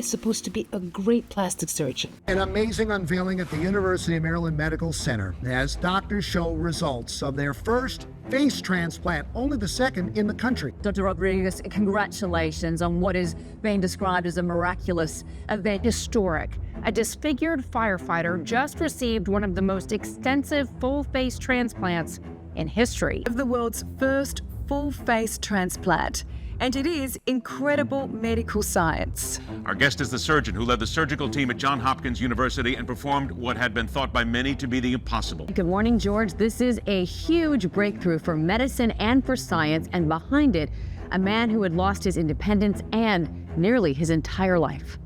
is supposed to be a great plastic surgeon. An amazing unveiling at the University of Maryland Medical Center as doctors show results of their first face transplant, only the second in the country. Dr. Rodriguez, congratulations on what is being described as a miraculous event. Historic. A disfigured firefighter just received one of the most extensive full-face transplants in history. Of the world's first full-face transplant. And it is incredible medical science. Our guest is the surgeon who led the surgical team at Johns Hopkins University and performed what had been thought by many to be the impossible. Good morning, George. This is a huge breakthrough for medicine and for science, and behind it, a man who had lost his independence and nearly his entire life.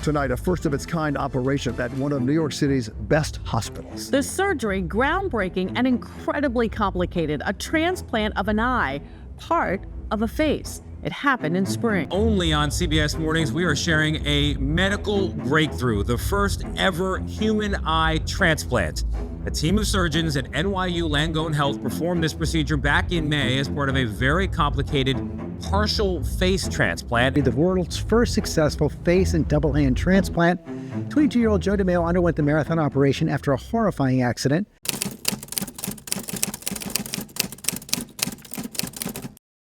Tonight, a first-of-its-kind operation at one of New York City's best hospitals. The surgery, groundbreaking and incredibly complicated, a transplant of an eye, part of a face. It happened in spring. Only on CBS Mornings, we are sharing a medical breakthrough, the first ever human eye transplant. A team of surgeons at NYU Langone Health performed this procedure back in May as part of a very complicated partial face transplant. The world's first successful face and double-hand transplant. 22-year-old Joe DeMeo underwent the marathon operation after a horrifying accident.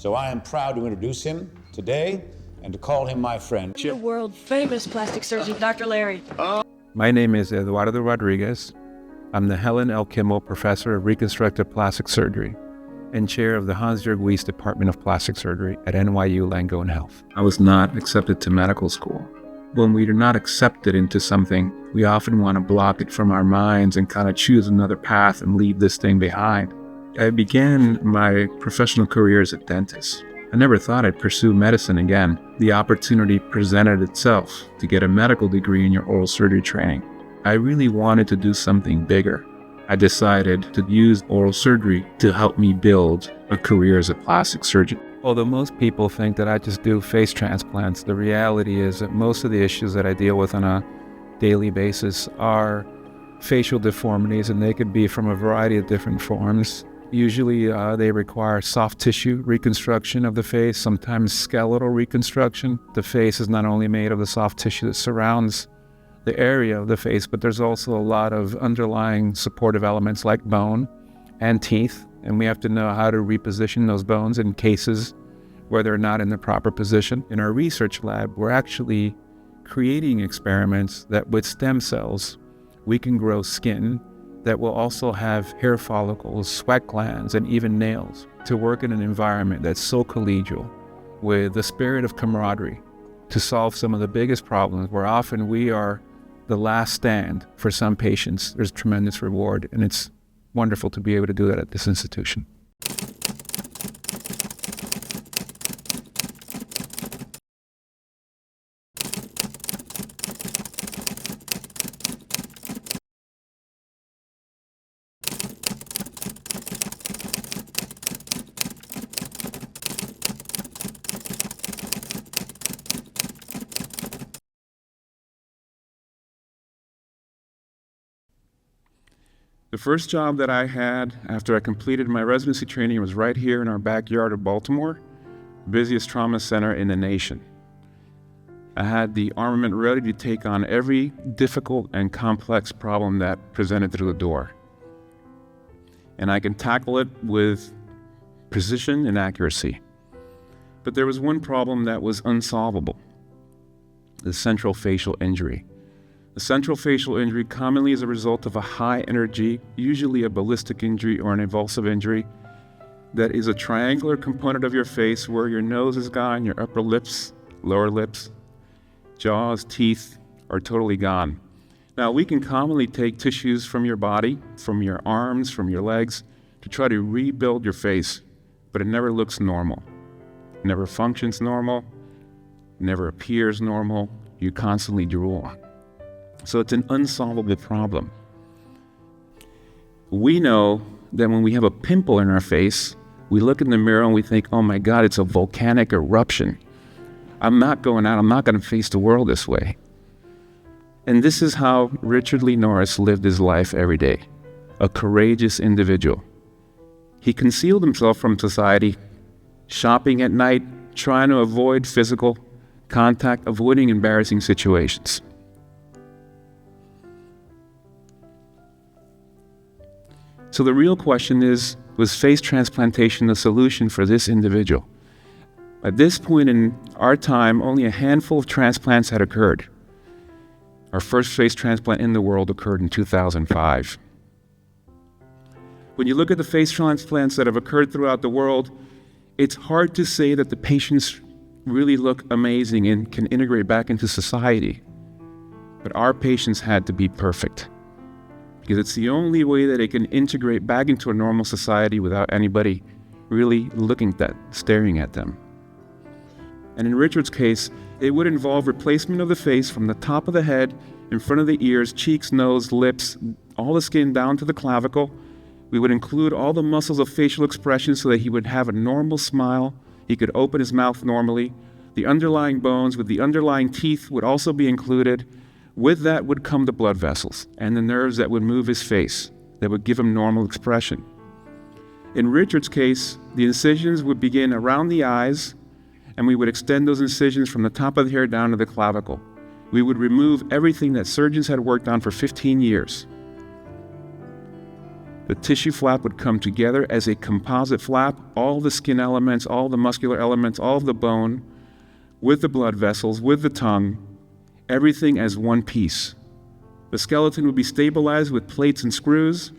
So I am proud to introduce him today and to call him my friend. The world-famous plastic surgeon, Dr. Larry. My name is Eduardo Rodriguez. I'm the Helen L. Kimmel Professor of Reconstructive Plastic Surgery and Chair of the Hans-Jörg Wyss Department of Plastic Surgery at NYU Langone Health. I was not accepted to medical school. When we are not accepted into something, we often want to block it from our minds and kind of choose another path and leave this thing behind. I began my professional career as a dentist. I never thought I'd pursue medicine again. The opportunity presented itself to get a medical degree in your oral surgery training. I really wanted to do something bigger. I decided to use oral surgery to help me build a career as a plastic surgeon. Although most people think that I just do face transplants, the reality is that most of the issues that I deal with on a daily basis are facial deformities, and they could be from a variety of different forms. Usually they require soft tissue reconstruction of the face, sometimes skeletal reconstruction. The face is not only made of the soft tissue that surrounds the area of the face, but there's also a lot of underlying supportive elements like bone and teeth, and we have to know how to reposition those bones in cases where they're not in the proper position. In our research lab, we're actually creating experiments that with stem cells, we can grow skin that will also have hair follicles, sweat glands, and even nails to work in an environment that's so collegial with the spirit of camaraderie to solve some of the biggest problems where often we are the last stand for some patients. There's tremendous reward, and it's wonderful to be able to do that at this institution. The first job that I had after I completed my residency training was right here in our backyard of Baltimore, the busiest trauma center in the nation. I had the armament ready to take on every difficult and complex problem that presented through the door. And I can tackle it with precision and accuracy. But there was one problem that was unsolvable: the central facial injury. The central facial injury commonly is a result of a high energy, usually a ballistic injury or an evulsive injury, that is a triangular component of your face where your nose is gone, your upper lips, lower lips, jaws, teeth are totally gone. Now, we can commonly take tissues from your body, from your arms, from your legs, to try to rebuild your face, but it never looks normal. It never functions normal, never appears normal. You constantly drool. So it's an unsolvable problem. We know that when we have a pimple in our face, we look in the mirror and we think, oh my God, it's a volcanic eruption. I'm not going to face the world this way. And this is how Richard Lee Norris lived his life every day, a courageous individual. He concealed himself from society, shopping at night, trying to avoid physical contact, avoiding embarrassing situations. So the real question is, was face transplantation the solution for this individual? At this point in our time, only a handful of transplants had occurred. Our first face transplant in the world occurred in 2005. When you look at the face transplants that have occurred throughout the world, it's hard to say that the patients really look amazing and can integrate back into society. But our patients had to be perfect, because it's the only way that they can integrate back into a normal society without anybody really looking at that, staring at them. And in Richard's case, it would involve replacement of the face from the top of the head, in front of the ears, cheeks, nose, lips, all the skin down to the clavicle. We would include all the muscles of facial expression so that he would have a normal smile. He could open his mouth normally. The underlying bones with the underlying teeth would also be included. With that would come the blood vessels and the nerves that would move his face, that would give him normal expression. In Richard's case, the incisions would begin around the eyes, and we would extend those incisions from the top of the hair down to the clavicle. We would remove everything that surgeons had worked on for 15 years. The tissue flap would come together as a composite flap, all the skin elements, all the muscular elements, all of the bone, with the blood vessels, with the tongue, everything as one piece. The skeleton would be stabilized with plates and screws,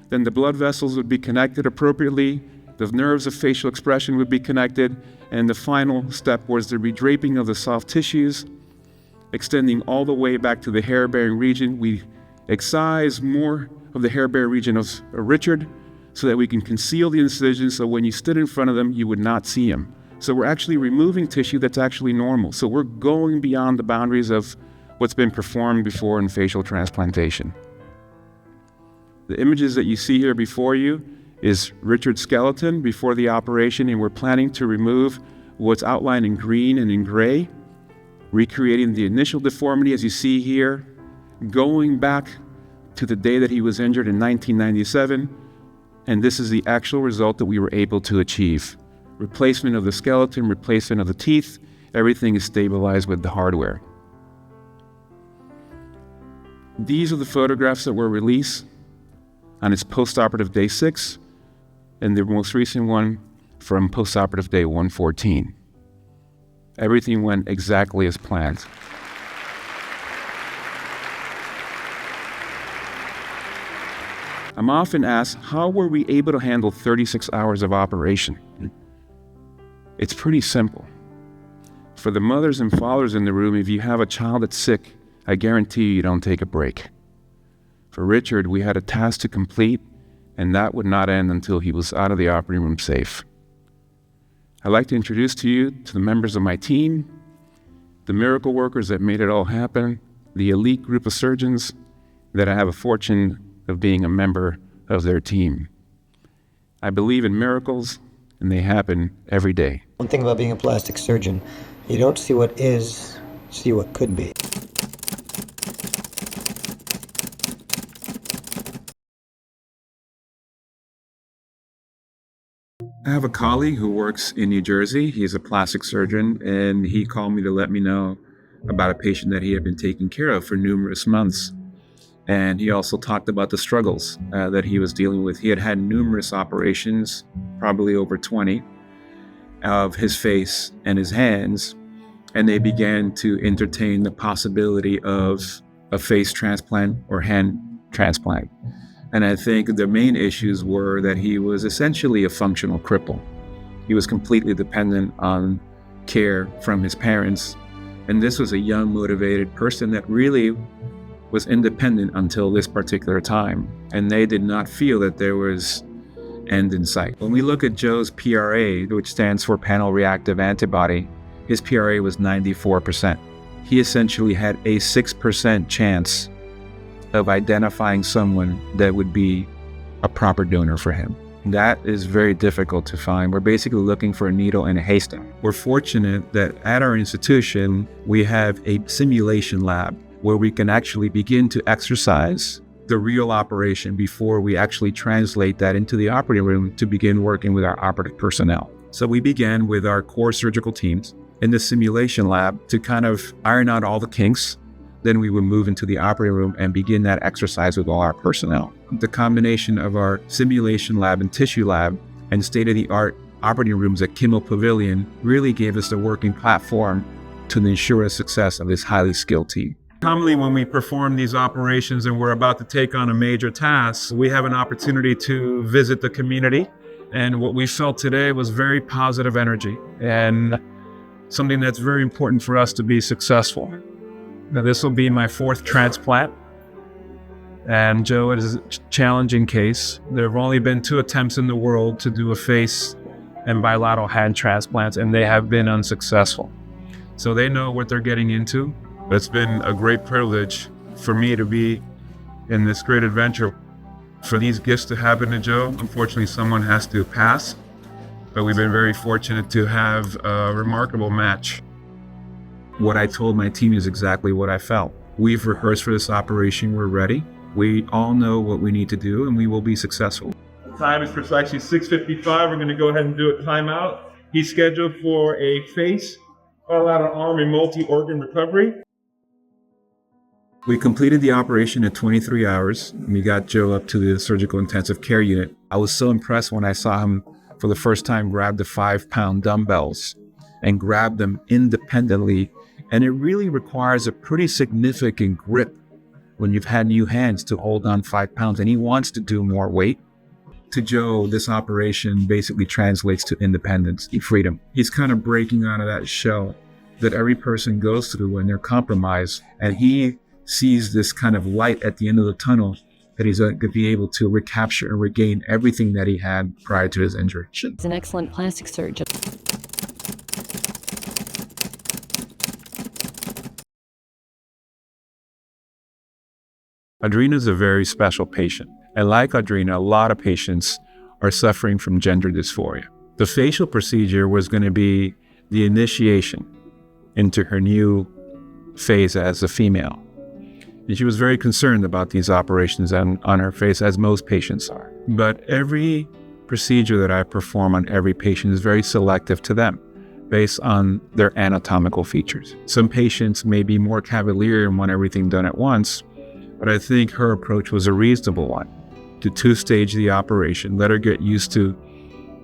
then the blood vessels would be connected appropriately, the nerves of facial expression would be connected, and the final step was the redraping of the soft tissues, extending all the way back to the hair-bearing region. We excise more of the hair-bearing region of Richard so that we can conceal the incisions, so when you stood in front of them, you would not see him. So we're actually removing tissue that's actually normal. So we're going beyond the boundaries of what's been performed before in facial transplantation. The images that you see here before you is Richard's skeleton before the operation, and we're planning to remove what's outlined in green and in gray, recreating the initial deformity as you see here, going back to the day that he was injured in 1997, and this is the actual result that we were able to achieve. Replacement of the skeleton, replacement of the teeth, everything is stabilized with the hardware. These are the photographs that were released on his postoperative day 6, and the most recent one from postoperative day 114. Everything went exactly as planned. I'm often asked, how were we able to handle 36 hours of operation? It's pretty simple. For the mothers and fathers in the room, if you have a child that's sick, I guarantee you don't take a break. For Richard, we had a task to complete, and that would not end until he was out of the operating room safe. I'd like to introduce to you to the members of my team, the miracle workers that made it all happen, the elite group of surgeons that I have a fortune of being a member of their team. I believe in miracles, and they happen every day. One thing about being a plastic surgeon, you don't see what is, see what could be. I have a colleague who works in New Jersey. He's a plastic surgeon, and he called me to let me know about a patient that he had been taking care of for numerous months. And he also talked about the struggles that he was dealing with. He had had numerous operations, probably over 20, of his face and his hands, and they began to entertain the possibility of a face transplant or hand transplant. And I think the main issues were that he was essentially a functional cripple. He was completely dependent on care from his parents. And this was a young, motivated person that really was independent until this particular time. And they did not feel that there was end in sight. When we look at Joe's PRA, which stands for panel reactive antibody, his PRA was 94%. He essentially had a 6% chance of identifying someone that would be a proper donor for him. That is very difficult to find. We're basically looking for a needle in a haystack. We're fortunate that at our institution, we have a simulation lab where we can actually begin to exercise the real operation before we actually translate that into the operating room to begin working with our operative personnel. So we began with our core surgical teams. in the simulation lab to kind of iron out all the kinks. Then we would move into the operating room and begin that exercise with all our personnel. The combination of our simulation lab and tissue lab and state-of-the-art operating rooms at Kimmel Pavilion really gave us the working platform to ensure the success of this highly skilled team. Commonly, when we perform these operations and we're about to take on a major task, we have an opportunity to visit the community. And what we felt today was very positive energy and something that's very important for us to be successful. Now, this will be my 4th transplant. And Joe, it is a challenging case. There have only been 2 attempts in the world to do a face and bilateral hand transplants, and they have been unsuccessful. So they know what they're getting into. It's been a great privilege for me to be in this great adventure. For these gifts to happen to Joe, unfortunately, someone has to pass, but we've been very fortunate to have a remarkable match. What I told my team is exactly what I felt. We've rehearsed for this operation, we're ready. We all know what we need to do, and we will be successful. Time is precisely 6:55. We're going to go ahead and do a timeout. He's scheduled for a face, bilateral arm, and multi-organ recovery. We completed the operation in 23 hours. We got Joe up to the surgical intensive care unit. I was so impressed when I saw him for the first time grab the 5-pound dumbbells and grab them independently. And it really requires a pretty significant grip when you've had new hands to hold on 5 pounds, and he wants to do more weight. To Joe, this operation basically translates to independence and freedom. He's kind of breaking out of that shell that every person goes through when they're compromised, and he sees this kind of light at the end of the tunnel that he's going to be able to recapture and regain everything that he had prior to his injury. He's an excellent plastic surgeon. Audrina is a very special patient. And like Audrina, a lot of patients are suffering from gender dysphoria. The facial procedure was going to be the initiation into her new phase as a female. And she was very concerned about these operations on her face, as most patients are. But every procedure that I perform on every patient is very selective to them, based on their anatomical features. Some patients may be more cavalier and want everything done at once, but I think her approach was a reasonable one, to 2-stage the operation, let her get used to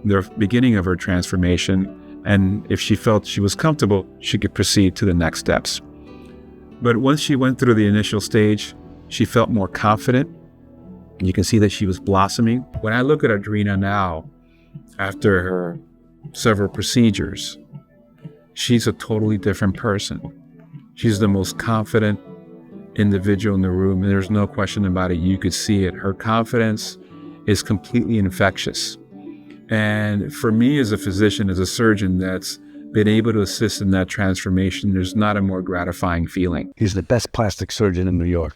the beginning of her transformation, and if she felt she was comfortable, she could proceed to the next steps. But once she went through the initial stage, she felt more confident. You can see that she was blossoming. When I look at Audrina now, after her several procedures, she's a totally different person. She's the most confident individual in the room, and there's no question about it. You could see it. Her confidence is completely infectious. And for me as a physician, as a surgeon that's been able to assist in that transformation, there's not a more gratifying feeling. He's the best plastic surgeon in New York.